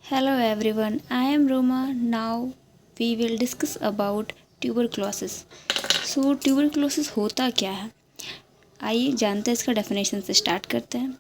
Hello everyone, I am Roma. Now we will discuss about tuberculosis. Tuberculosis होता क्या है? आइए जानते हैं इसका डेफिनेशन से स्टार्ट करते हैं।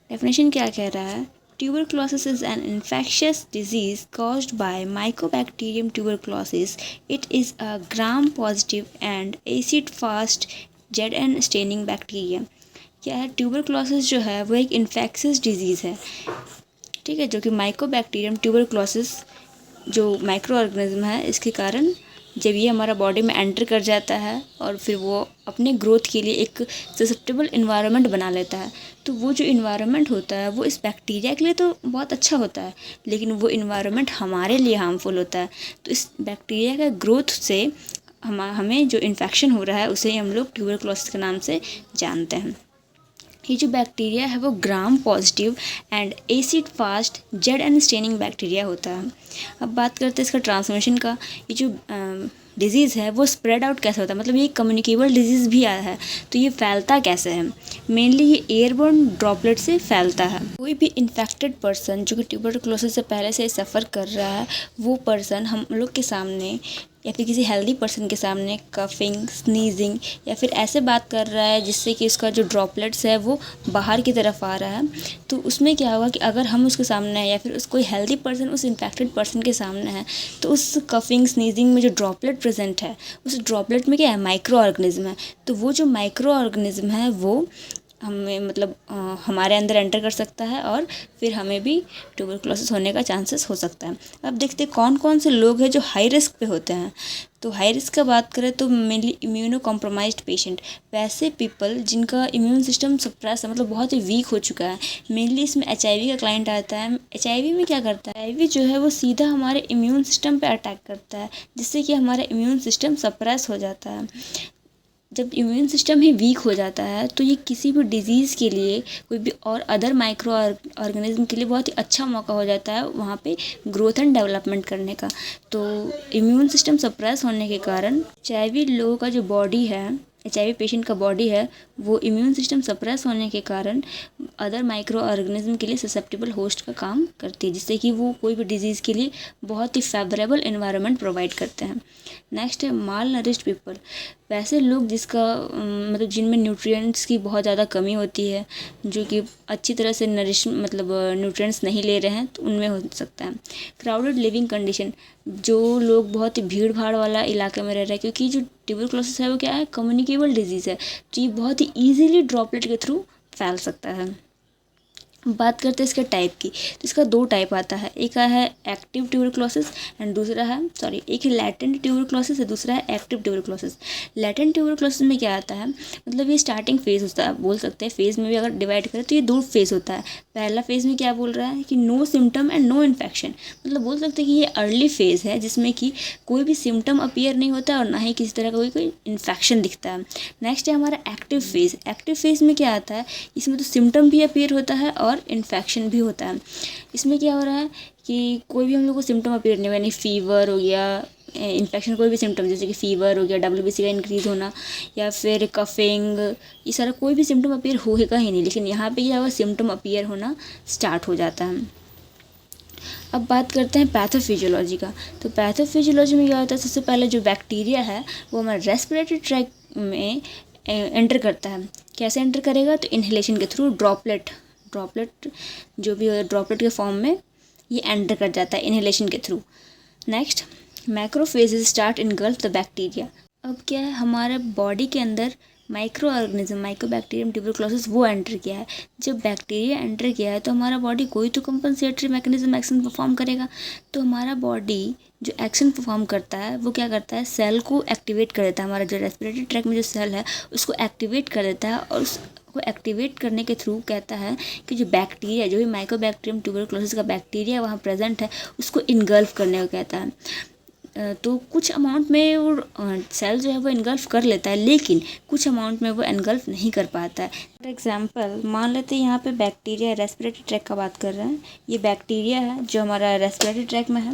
डेफिनेशन क्या कह रहा है? Tuberculosis is an infectious disease caused by Mycobacterium tuberculosis. It is a gram-positive and acid-fast ZN staining bacteria. क्या है? ट्यूबरक्लोसिस जो है वो एक इन्फेक्शियस डिजीज़ है, ठीक है, जो कि माइकोबैक्टीरियम ट्यूबरक्लोसिस जो माइक्रो ऑर्गेनिज्म है, इसके कारण जब ये हमारा बॉडी में एंटर कर जाता है और फिर वो अपने ग्रोथ के लिए एक ससेप्टेबल इन्वायरमेंट बना लेता है, तो वो जो इन्वायरमेंट होता है वो इस बैक्टीरिया के लिए तो बहुत अच्छा होता है, लेकिन वो इन्वायरमेंट हमारे लिए हार्मफुल होता है। तो इस बैक्टीरिया का ग्रोथ से हमें जो इन्फेक्शन हो रहा है उसे हम लोग ट्यूबरक्लोसिस के नाम से जानते हैं। ये जो बैक्टीरिया है वो gram positive and acid fast Z N staining bacteria होता है। अब बात करते हैं इसका ट्रांसमिशन का। ये जो डिजीज़ है वो स्प्रेड आउट कैसे होता है, मतलब ये कम्युनिकेबल डिजीज़ भी आया है, तो ये फैलता कैसे है? मेनली ये एयरबोर्न ड्रॉपलेट से फैलता है। कोई भी इन्फेक्टेड पर्सन जो कि ट्यूबरक्लोसिस से पहले से सफ़र कर रहा है, वो पर्सन हम लोग के सामने या फिर किसी हेल्दी पर्सन के सामने कफिंग, स्नीजिंग या फिर ऐसे बात कर रहा है जिससे कि उसका जो ड्रॉपलेट्स है वो बाहर की तरफ आ रहा है, तो उसमें क्या होगा कि अगर हम उसके सामने हैं या फिर कोई हेल्दी पर्सन उस इन्फेक्टेड पर्सन के सामने है, तो उस कफिंग, स्नीजिंग में जो ड्रॉपलेट प्रेजेंट है, उस ड्रॉपलेट में क्या है? माइक्रो ऑर्गेनिज्म है। तो वो जो माइक्रो ऑर्गेनिज्म है वो हमें मतलब हमारे अंदर एंटर कर सकता है और फिर हमें भी ट्यूबरक्लोसिस होने का चांसेस हो सकता है। अब देखते हैं कौन कौन से लोग हैं जो हाई रिस्क पे होते हैं। तो हाई रिस्क का बात करें तो मेनली इम्यूनो कॉम्प्रोमाइज्ड पेशेंट, वैसे पीपल जिनका इम्यून सिस्टम सप्रेस मतलब बहुत ही वीक हो चुका है। मेनली इसमें HIV का क्लाइंट आता है। HIV में क्या करता है? HIV जो है वो सीधा हमारे इम्यून सिस्टम पे अटैक करता है, जिससे कि हमारा इम्यून सिस्टम सप्रेस हो जाता है। जब इम्यून सिस्टम ही वीक हो जाता है तो ये किसी भी डिज़ीज़ के लिए, कोई भी और अदर माइक्रो ऑर्गेनिज्म के लिए बहुत ही अच्छा मौका हो जाता है वहाँ पे ग्रोथ एंड डेवलपमेंट करने का। तो इम्यून सिस्टम सप्रेस होने के कारण HIV लोगों का जो बॉडी है, HIV पेशेंट का बॉडी है, वो इम्यून सिस्टम सप्रेस होने के कारण अदर माइक्रो ऑर्गेनिज्म के लिए ससेप्टेबल होस्ट का काम करती है, जिससे कि वो कोई भी डिज़ीज़ के लिए बहुत ही फेवरेबल इन्वायरमेंट प्रोवाइड करते हैं। नेक्स्ट है माल नरिश्ड पीपल, वैसे लोग जिसका मतलब जिनमें न्यूट्रिएंट्स की बहुत ज़्यादा कमी होती है, जो कि अच्छी तरह से नरिश मतलब न्यूट्रिएंट्स नहीं ले रहे हैं, तो उनमें हो सकता है। क्राउडेड लिविंग कंडीशन, जो लोग बहुत ही भीड़ भाड़ वाला इलाके में रह रहे हैं, क्योंकि जो ट्यूबरक्लोसिस है वो क्या है? कम्युनिकेबल डिजीज़ है, तो ये बहुत ही ईजिली ड्रॉपलेट के थ्रू फैल सकता है। बात करते हैं इसके टाइप की, तो इसका दो टाइप आता है, एक है एक्टिव ट्यूबरक्लोसिस एंड दूसरा है एक है लैटेंट ट्यूबरक्लोसिस है, दूसरा है एक्टिव ट्यूबरक्लोसिस। लैटेंट ट्यूबरक्लोसिस में क्या आता है? मतलब ये स्टार्टिंग फेज होता है, बोल सकते हैं फेज़ में भी अगर डिवाइड करें तो ये दो फेज़ होता है। पहला फेज़ में क्या बोल रहा है कि no symptom and no infection, मतलब बोल सकते हैं कि ये अर्ली फेज़ है जिसमें कि कोई भी सिम्टम अपीयर नहीं होता और ना ही किसी तरह का कोई इन्फेक्शन दिखता है। नेक्स्ट है हमारा एक्टिव फेज़। एक्टिव फेज़ में क्या आता है? इसमें तो सिम्टम भी अपीयर होता है और इन्फेक्शन भी होता है। इसमें क्या हो रहा है कि कोई भी हम लोग को सिम्टम अपीयर नहीं हुआ, यानी फीवर हो गया, इन्फेक्शन कोई भी सिम्टम जैसे कि फ़ीवर हो गया, WBC का इंक्रीज़ होना या फिर कफिंग, ये सारा कोई भी सिम्टम अपीयर होगा ही नहीं, लेकिन यहाँ पे क्या हुआ? सिम्टम अपीयर होना स्टार्ट हो जाता है। अब बात करते हैं पैथोफिजियोलॉजी का। तो पैथोफिजियोलॉजी में क्या होता है? सबसे पहले जो बैक्टीरिया है वो हमारे रेस्पिरेटरी ट्रैक्ट में एंटर करता है। कैसे एंटर करेगा? तो इन्हेलेशन के थ्रू, ड्रॉपलेट जो भी ड्रॉपलेट के फॉर्म में ये एंटर कर जाता है इन्हेलेशन के through. Next, macrophages start engulf the bacteria. अब क्या है? हमारे बॉडी के अंदर माइक्रो ऑर्गेनिज्म, माइकोबैक्टीरियम ट्यूबरक्लोसिस वो एंटर किया है। जब बैक्टीरिया एंटर किया है तो हमारा बॉडी कोई तो कंपनसेटरी मैकेनिज्म एक्शन परफॉर्म करेगा। तो हमारा बॉडी जो एक्शन परफॉर्म करता है वो क्या करता है? सेल को एक्टिवेट कर देता है। हमारा जो रेस्पिरेटरी ट्रैक में जो सेल है उसको एक्टिवेट कर देता है और उसको एक्टिवेट करने के थ्रू कहता है कि जो बैक्टीरिया, जो भी माइकोबैक्टीरियम ट्यूबरक्लोसिस का बैक्टीरिया वहाँ प्रेजेंट है, उसको इनगल्फ करने को कहता है। तो कुछ अमाउंट में वो सेल जो है वो इनगल्फ कर लेता है, लेकिन कुछ अमाउंट में वो इनगल्फ नहीं कर पाता है। फॉर एग्जांपल मान लेते हैं यहाँ पे बैक्टीरिया रेस्पिरेटरी ट्रैक का बात कर रहे हैं, ये बैक्टीरिया है जो हमारा रेस्पिरेटरी ट्रैक में है,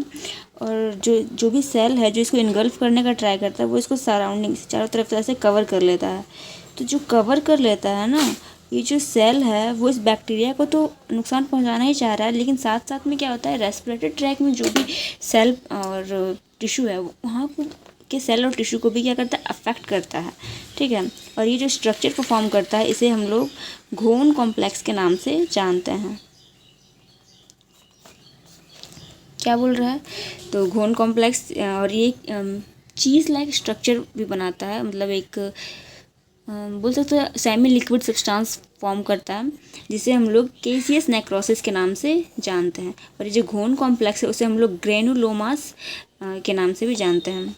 और जो भी सेल है जो इसको इनगल्फ करने का ट्राई करता है वो इसको सराउंडिंग चारों तरफ से ऐसे कवर कर लेता है। तो जो कवर कर लेता है ना, ये जो सेल है वो इस बैक्टीरिया को तो नुकसान पहुंचाना ही चाह रहा है, लेकिन साथ साथ में क्या होता है, रेस्पिरेटरी ट्रैक में जो भी सेल और टिश्यू है वहाँ के सेल और टिश्यू को भी क्या करता है, अफेक्ट करता है। ठीक है, और ये जो स्ट्रक्चर परफॉर्म करता है इसे हम लोग घोन कॉम्प्लेक्स के नाम से जानते हैं। क्या बोल रहा है, तो घोन कॉम्प्लेक्स, और ये चीज़ लाइक स्ट्रक्चर भी बनाता है, मतलब एक बोल सकते हैं सेमी लिक्विड सब्सटेंस फॉर्म करता है, जिसे हम लोग केसियस नेक्रोसिस के नाम से जानते हैं। और ये जो घोन कॉम्प्लेक्स है उसे हम लोग ग्रेनुलोमास के नाम से भी जानते हैं।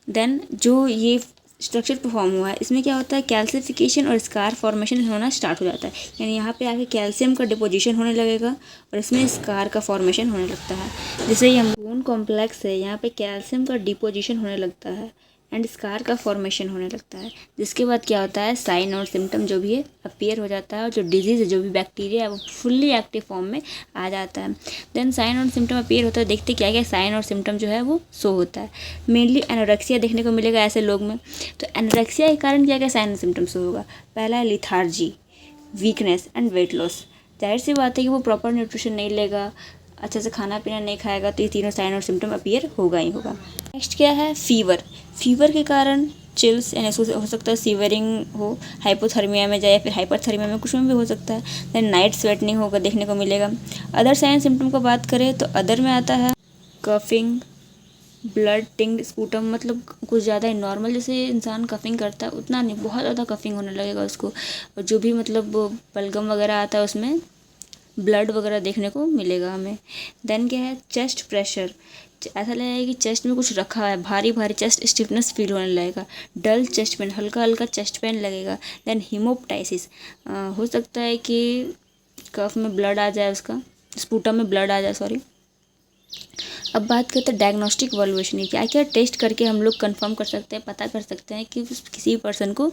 देन जो ये स्ट्रक्चर परफॉर्म हुआ है इसमें क्या होता है, कैल्सिफिकेशन और स्कार फॉर्मेशन होना स्टार्ट हो जाता है, यानी यहाँ पे आके कैल्शियम का डिपोजिशन होने लगेगा और इसमें स्कार का फॉर्मेशन होने लगता है। जैसे ये हम बोन कॉम्प्लेक्स है, यहाँ पे कैल्शियम का डिपोजिशन होने लगता है एंड स्कार का फॉर्मेशन होने लगता है, जिसके बाद क्या होता है, साइन और सिम्टम जो भी है अपीयर हो जाता है और जो डिजीज़ है, जो भी बैक्टीरिया है वो फुल्ली एक्टिव फॉर्म में आ जाता है। देन साइन और सिम्टम अपीयर होता है, देखते क्या क्या साइन और सिम्टम जो है वो शो होता है। मेनली एनोरेक्सिया देखने को मिलेगा ऐसे लोग में। तो एनोरेक्सिया के कारण क्या क्या साइन और सिम्टम शो होगा, पहला है lethargy, weakness and weight loss. जाहिर सी बात है कि वो प्रॉपर न्यूट्रिशन नहीं लेगा, अच्छे से खाना पीना नहीं खाएगा, तो ये तीनों साइन और सिम्टम अपीयर होगा ही होगा। नेक्स्ट क्या है, फीवर। फीवर के कारण चिल्स यानी हो सकता है सीवरिंग हो, हाइपोथर्मिया में जाए, फिर हाइपरथर्मिया में, कुछ में भी हो सकता है। देन नाइट स्वेटनिंग होगा देखने को मिलेगा। अदर साइन सिम्टम को बात करें तो अदर में आता है कफिंग, ब्लड टिंग्ड स्पूटम, मतलब कुछ ज़्यादा ही नॉर्मल जैसे इंसान कफिंग करता है उतना नहीं, बहुत ज़्यादा कफिंग होने लगेगा उसको, और जो भी मतलब बलगम वगैरह आता है उसमें ब्लड वगैरह देखने को मिलेगा हमें। देन क्या है, चेस्ट प्रेशर, ऐसा लगेगा कि चेस्ट में कुछ रखा है, भारी भारी चेस्ट स्टिफनेस फील होने लगेगा। डल चेस्ट पेन, हल्का हल्का चेस्ट पेन लगेगा। देन हिमोप्टाइसिस, हो सकता है कि कफ में ब्लड आ जाए, उसका स्पूटम में ब्लड आ जाए, सॉरी। अब बात करते हैं डायग्नोस्टिक वैल्यूएशन की, क्या क्या टेस्ट करके हम लोग कंफर्म कर सकते हैं, पता कर सकते हैं कि किसी पर्सन को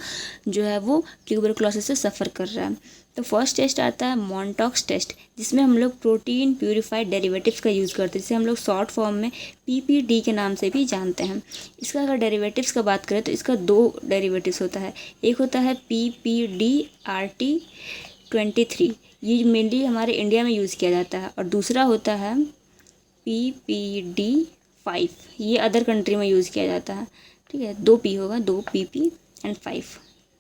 जो है वो ट्यूबरक्लोसिस से सफ़र कर रहा है। तो फर्स्ट टेस्ट आता है मॉन्टॉक्स टेस्ट, जिसमें हम लोग प्रोटीन प्यूरिफाइड डेरिवेटिव्स का यूज़ करते हैं, जिसे हम लोग शॉर्ट फॉर्म में PPD के नाम से भी जानते हैं। इसका अगर डेरिवेटिव्स का बात करें तो इसका 2 डेरिवेटिव्स होता है, एक होता है PPDRT23, ये मेनली हमारे इंडिया में यूज़ किया जाता है, और दूसरा होता है PPD5, ये अदर कंट्री में यूज़ किया जाता है। ठीक है, 2 P होगा, 2 PP and 5,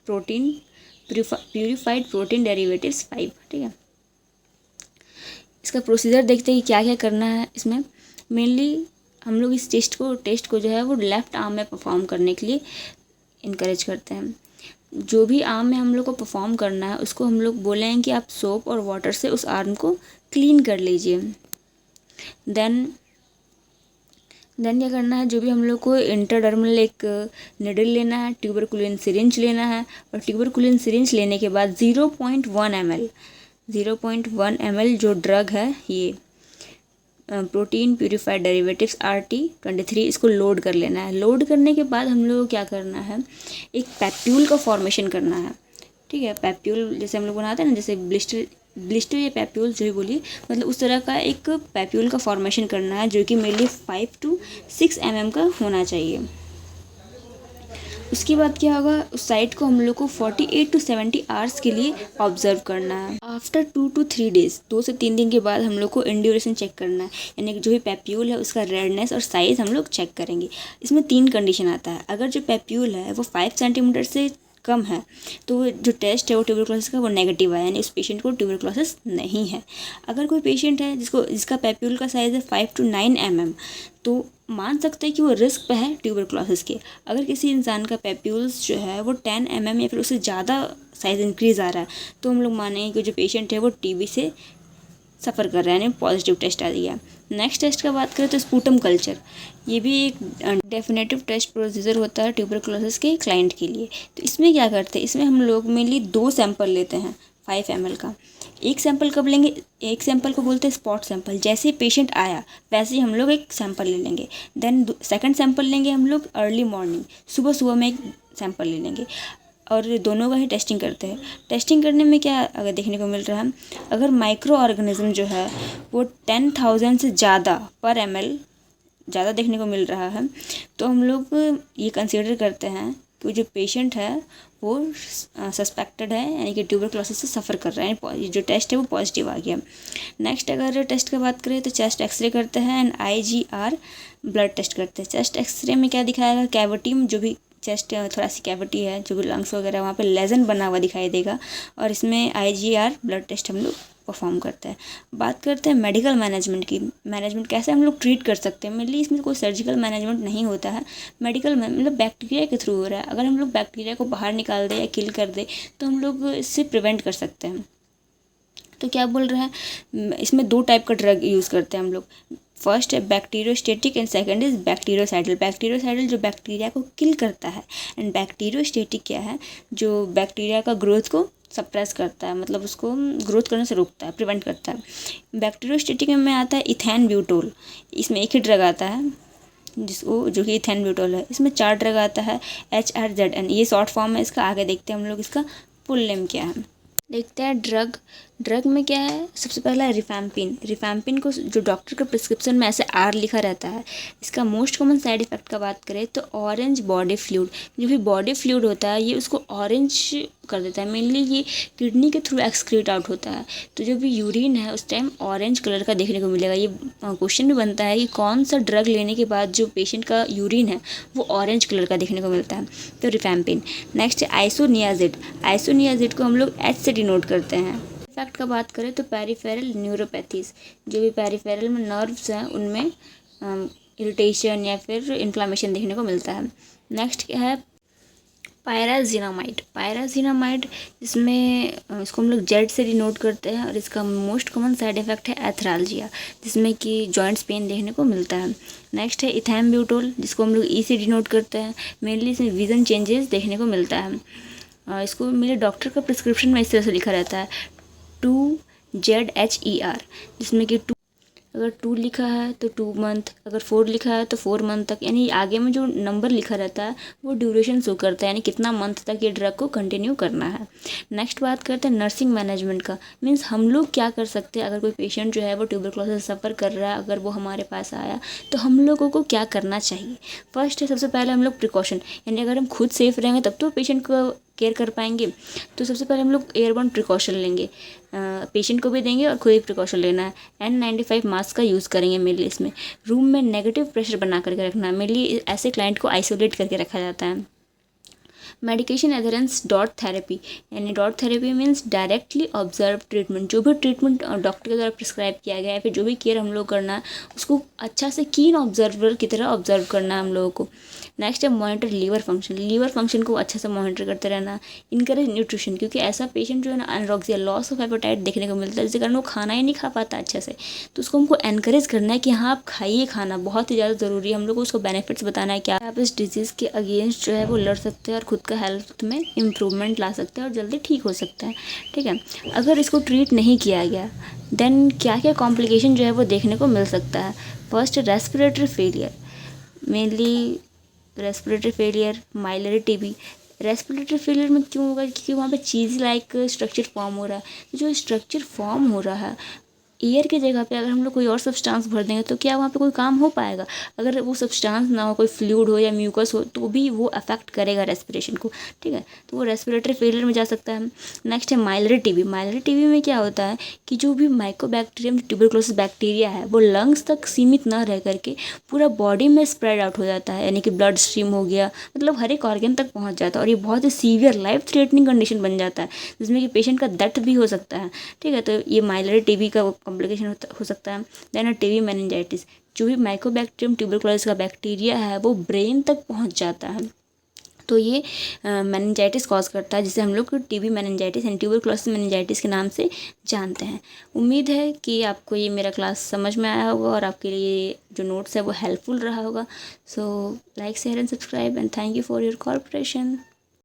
protein purified protein derivatives 5। ठीक है, इसका प्रोसीजर देखते हैं कि क्या क्या करना है। इसमें मेनली हम लोग इस टेस्ट को जो है वो लेफ़्ट आर्म में परफॉर्म करने के लिए इनकरेज करते हैं। जो भी आर्म में हम लोग को परफॉर्म करना है उसको हम लोग बोले हैं कि आप सोप और वाटर से उस आर्म को क्लीन कर लीजिए। देन क्या करना है, जो भी हम लोग को इंटरडर्मल एक निडल लेना है, ट्यूबरकुलिन सिरिंज लेना है, और ट्यूबरकुलिन सिरिंज लेने के बाद 0.1 ml जो ड्रग है, ये प्रोटीन प्यूरिफाइड डेरिवेटिव्स RT23, इसको लोड कर लेना है। लोड करने के बाद हम लोग को क्या करना है, एक पैप्यूल का फॉर्मेशन करना है। ठीक है, पैप्यूल जैसे हम लोग बनाते हैं ना, जैसे ब्लिस्टर या पैप्यूल जो भी बोलिए, मतलब उस तरह का एक पैप्यूल का फॉर्मेशन करना है, जो कि मेनली 5 to 6 mm का होना चाहिए। उसके बाद क्या होगा, उस साइट को हम लोग को 48 to 70 आवर्स के लिए ऑब्जर्व करना है। आफ्टर 2 to 3 डेज, 2 से 3 दिन के बाद हम लोग को इंड्यूरेशन चेक करना है, यानी कि जो भी पैप्यूल है उसका रेडनेस और साइज़ हम लोग चेक करेंगे। इसमें 3 कंडीशन आता है, अगर जो पैप्यूल है वो 5 सेंटीमीटर से कम है तो जो टेस्ट है वो ट्यूबरक्लोसिस का वो नेगेटिव है, यानी उस पेशेंट को ट्यूबरक्लोसिस नहीं है। अगर कोई पेशेंट है जिसका पैप्यूल का साइज़ है 5 to 9 mm, तो मान सकते हैं कि वो रिस्क पे है ट्यूबरक्लोसिस के। अगर किसी इंसान का पैप्यूल्स जो है वो 10 mm या फिर उससे ज़्यादा साइज़ इंक्रीज़ आ रहा है, तो हम लोग मानेंगे कि जो पेशेंट है वो TB से सफ़र कर रहा है, यानी पॉजिटिव टेस्ट आ दिया। नेक्स्ट टेस्ट का बात करें तो स्पूटम कल्चर, ये भी एक डेफिनेटिव टेस्ट प्रोसीजर होता है ट्यूबरक्लोसिस के क्लाइंट के लिए। तो इसमें क्या करते हैं, इसमें हम लोग मेनली 2 सैंपल लेते हैं 5 ml का। एक सैंपल कब लेंगे, एक सैंपल को बोलते हैं स्पॉट सैंपल, जैसे ही पेशेंट आया वैसे ही हम लोग एक सैंपल ले लेंगे। देन सेकंड सैंपल लेंगे हम लोग अर्ली मॉर्निंग, सुबह में एक सैंपल ले लेंगे, और दोनों का ही टेस्टिंग करते हैं। टेस्टिंग करने में क्या अगर देखने को मिल रहा है, अगर माइक्रो ऑर्गेनिज्म जो है वो 10,000 से ज़्यादा per ml ज़्यादा देखने को मिल रहा है, तो हम लोग ये कंसीडर करते हैं कि जो पेशेंट है वो सस्पेक्टेड है, यानी कि ट्यूबरक्लोसिस से सफ़र कर रहा है, जो टेस्ट है वो पॉजिटिव आ गया। नेक्स्ट अगर टेस्ट की बात करें तो चेस्ट एक्सरे करते हैं एंड IgR ब्लड टेस्ट करते हैं। चेस्ट एक्सरे में क्या दिखाएगा, कैविटी में जो भी चेस्ट थोरासिक कैविटी है, जो भी लंग्स वगैरह वहाँ पे लेजन बना हुआ दिखाई देगा, और इसमें IgR ब्लड टेस्ट हम लोग परफॉर्म करते हैं। बात करते हैं मेडिकल मैनेजमेंट की। मैनेजमेंट कैसे हम लोग ट्रीट कर सकते हैं, मेनली इसमें कोई सर्जिकल मैनेजमेंट नहीं होता है, मेडिकल मतलब बैक्टीरिया के थ्रू हो रहा है। अगर हम लोग बैक्टीरिया को बाहर निकाल दें या किल कर दे तो हम लोग इससे प्रिवेंट कर सकते हैं। तो क्या बोल रहा है, इसमें 2 टाइप का ड्रग यूज़ करते हैं हम लोग। फर्स्ट है bacteriostatic and second is bacteriocidal. Bacteriocidal जो बैक्टीरिया को किल करता है, एंड बैक्टीरियोस्टेटिक क्या है, जो बैक्टीरिया का ग्रोथ को सप्रेस करता है, मतलब उसको ग्रोथ करने से रोकता है, प्रिवेंट करता है। बैक्टीरियोस्टेटिक में आता है इथेन ब्यूटोल। इसमें एक ही ड्रग आता है जिसको, जो कि इथेन ब्यूटोल है। इसमें 4 ड्रग आता है, HRZN, ये शॉर्ट फॉर्म है इसका। आगे देखते हैं हम लोग इसका फुल नेम क्या है। देखते हैं ड्रग में क्या है। सबसे पहला है रिफैम्पिन को जो डॉक्टर के प्रिस्क्रिप्शन में ऐसे R लिखा रहता है। इसका मोस्ट कॉमन साइड इफ़ेक्ट का बात करें तो ऑरेंज बॉडी फ्लूइड, जो भी बॉडी फ्लूइड होता है ये उसको ऑरेंज कर देता है। मेनली ये किडनी के थ्रू एक्सक्रीट आउट होता है, तो जो भी यूरिन है उस टाइम ऑरेंज कलर का देखने को मिलेगा। ये क्वेश्चन भी बनता है कि कौन सा ड्रग लेने के बाद जो पेशेंट का यूरिन है वो ऑरेंज कलर का देखने को मिलता है, तो रिफैम्पिन। नेक्स्ट है आइसोनियाजिड को हम लोग H से डिनोट करते हैं। इफेक्ट का बात करें तो पेरिफेरल न्यूरोपैथीज, जो भी पेरिफेरल में नर्व्स हैं उनमें इरिटेशन या फिर इन्फ्लामेशन देखने को मिलता है। नेक्स्ट क्या है, पायराजीनामाइड, जिसमें इसको हम लोग Z से डिनोट करते हैं, और इसका मोस्ट कॉमन साइड इफ़ेक्ट है एथरालजिया, जिसमें कि जॉइंट्स पेन देखने को मिलता है। नेक्स्ट है इथैम्ब्यूटोल, जिसको हम लोग E से डिनोट करते हैं। मेनली इसमें विजन चेंजेस देखने को मिलता है। इसको मेरे डॉक्टर का प्रिस्क्रिप्शन में इस तरह से लिखा रहता है 2ZHER, जिसमें कि अगर 2 लिखा है तो 2 मंथ, अगर 4 लिखा है तो 4 मंथ तक, यानी आगे में जो नंबर लिखा रहता है वो ड्यूरेशन शो करता है, यानी कितना मंथ तक ये ड्रग को कंटिन्यू करना है। नेक्स्ट बात करते हैं नर्सिंग मैनेजमेंट का। मीन्स हम लोग क्या कर सकते हैं, अगर कोई पेशेंट जो है वो ट्यूबरक्लोसिस से सफ़र कर रहा है, अगर वो हमारे पास आया तो हम लोगों को क्या करना चाहिए। फर्स्ट है, सबसे पहले हम लोग प्रिकॉशन, यानी अगर हम खुद सेफ रहेंगे तब तो पेशेंट को केयर कर पाएंगे। तो सबसे पहले हम लोग एयरबोर्न प्रिकॉशन लेंगे, पेशेंट को भी देंगे और खुद ही प्रिकॉशन लेना है। N95 मास्क का यूज़ करेंगे मेनली। इसमें रूम में नेगेटिव प्रेशर बना करके रखना है, मेनली ऐसे क्लाइंट को आइसोलेट करके रखा जाता है। मेडिकेशन एडहेरेंस डॉट थेरेपी, यानी dot therapy means directly observe treatment. जो भी ट्रीटमेंट डॉक्टर के द्वारा प्रिस्क्राइब किया गया है, फिर जो भी केयर हम लोग करना है उसको अच्छा से कीन ऑब्जर्वर की तरह ऑब्जर्व करना है हम लोगों को। नेक्स्ट है मॉनिटर लीवर फंक्शन को अच्छा से मॉनिटर करते रहना। इनकरेज न्यूट्रिशन, क्योंकि ऐसा पेशेंट जो है ना एनोरेक्सिया, लॉस ऑफ एपेटाइट देखने को मिलता है, जिसके कारण वो खाना ही नहीं खा पाता अच्छा से। तो उसको हमको एनकरेज करना है कि हाँ आप खाइए, खाना बहुत ही ज़्यादा ज़रूरी है। हम लोग को उसको बेनिफिट्स बताना है क्या आप इस डिजीज़ के अगेंस्ट जो है वो लड़ सकते हैं और खुद का हेल्थ में इम्प्रूवमेंट ला सकते हैं और जल्दी ठीक हो सकता है। ठीक है, अगर इसको ट्रीट नहीं किया गया देन क्या क्या कॉम्प्लिकेशन जो है वो देखने को मिल सकता है। First respiratory failure, mainly respiratory failure, miliary TB. Respiratory failure में क्यों होगा, क्योंकि वहाँ पे चीज़ लाइक स्ट्रक्चर फॉर्म हो रहा है। तो जो स्ट्रक्चर फॉर्म हो रहा है एयर की जगह पे अगर हम लोग कोई और सब्सटेंस भर देंगे तो क्या वहाँ पे कोई काम हो पाएगा। अगर वो सब्सटेंस ना हो, कोई फ्लूइड हो या म्यूकस हो, तो भी वो अफेक्ट करेगा रेस्पिरेशन को। ठीक है, तो वो रेस्पिरेटरी फेलियर में जा सकता है। नेक्स्ट है माइलरी टीबी में क्या होता है कि जो भी माइकोबैक्टीरियम ट्यूबरक्लोसिस बैक्टीरिया है वो लंग्स तक सीमित ना रह करके पूरा बॉडी में स्प्रेड आउट हो जाता है, यानी कि ब्लड स्ट्रीम हो गया, मतलब हर एक ऑर्गन तक पहुँच जाता है, और ये बहुत ही सीवियर लाइफ थ्रेटनिंग कंडीशन बन जाता है, जिसमें कि पेशेंट का डेथ भी हो सकता है। ठीक है, तो ये माइलरी टीबी का कॉम्प्लिकेशन हो सकता है। देन टीबी मेनिंजाइटिस, जो भी माइकोबैक्टीरियम ट्यूबरक्लोसिस का बैक्टीरिया है वो ब्रेन तक पहुंच जाता है, तो ये मेनिंजाइटिस कॉज करता है, जिसे हम लोग TB meningitis and tuberculosis meningitis के नाम से जानते हैं। उम्मीद है कि आपको ये मेरा क्लास समझ में आया होगा और आपके लिए जो नोट्स है वो हेल्पफुल रहा होगा। So like share and subscribe and thank you for your cooperation.